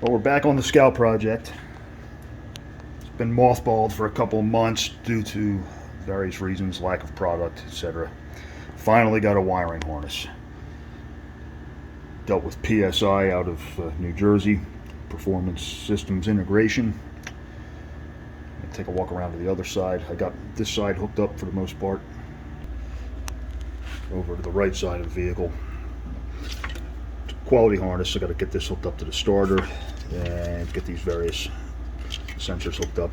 Well, we're back on the Scout project. It's been mothballed for a couple of months due to various reasons, lack of product, etc. Finally got a wiring harness. Dealt with PSI out of New Jersey, Performance Systems Integration. I'll take a walk around to the other side. I got this side hooked up for the most part. Over to the right side of the vehicle. Quality harness. I got to get this hooked up to the starter and get these various sensors hooked up.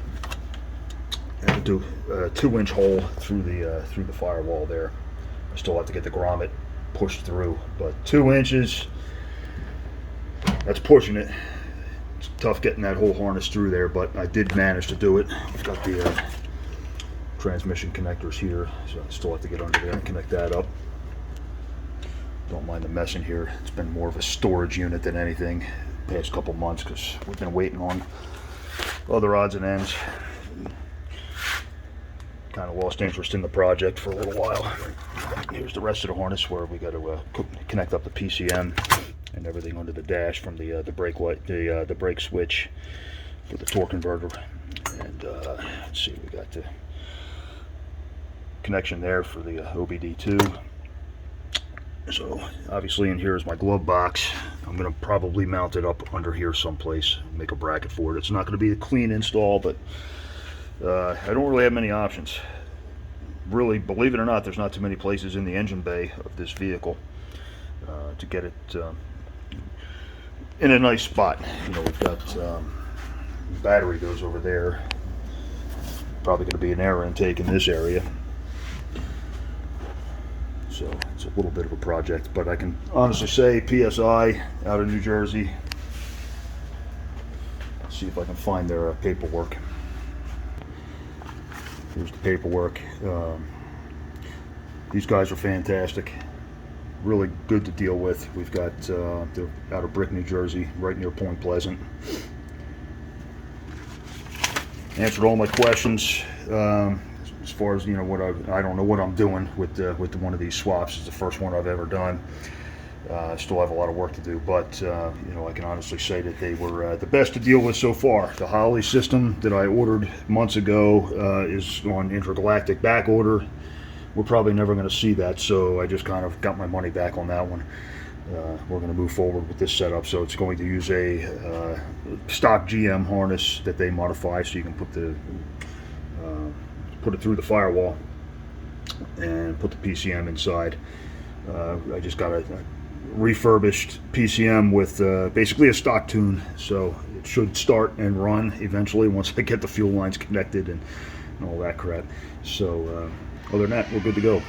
And do a 2-inch hole through the firewall there. I still have to get the grommet pushed through, but 2 inches, that's pushing it. It's tough getting that whole harness through there, but I did manage to do it. I've got the transmission connectors here, so I still have to get under there and connect that up. Don't mind the mess in here. It's been more of a storage unit than anything the past couple months because we've been waiting on other odds and ends. Kind of lost interest in the project for a little while. Here's the rest of the harness where we got to connect up the PCM and everything under the dash from the brake light, the brake switch for the torque converter. And let's see, we got the connection there for the OBD2. So obviously in here is my glove box. I'm going to probably mount it up under here someplace, make a bracket for it. It's not going to be a clean install, but I don't really have many options. Really, believe it or not, there's not too many places in the engine bay of this vehicle to get it in a nice spot. You know, we've got battery goes over there. Probably going to be an air intake in this area. So it's a little bit of a project, but I can honestly say PSI out of New Jersey. Let's see if I can find their paperwork. Here's the paperwork. These guys are fantastic. Really good to deal with. We've got they're out of Brick, New Jersey, right near Point Pleasant. Answered all my questions. As far as, you know, what I don't know what I'm doing with one of these swaps. It's the first one I've ever done. I still have a lot of work to do, but you know, I can honestly say that they were the best to deal with so far. The Holley system that I ordered months ago is on intergalactic back order. We're probably never going to see that, so I just kind of got my money back on that one. We're going to move forward with this setup, so it's going to use a stock GM harness that they modify, so you can put it through the firewall and put the PCM inside. I just got a refurbished PCM with basically a stock tune, so it should start and run eventually once I get the fuel lines connected and all that crap. So other than that, we're good to go.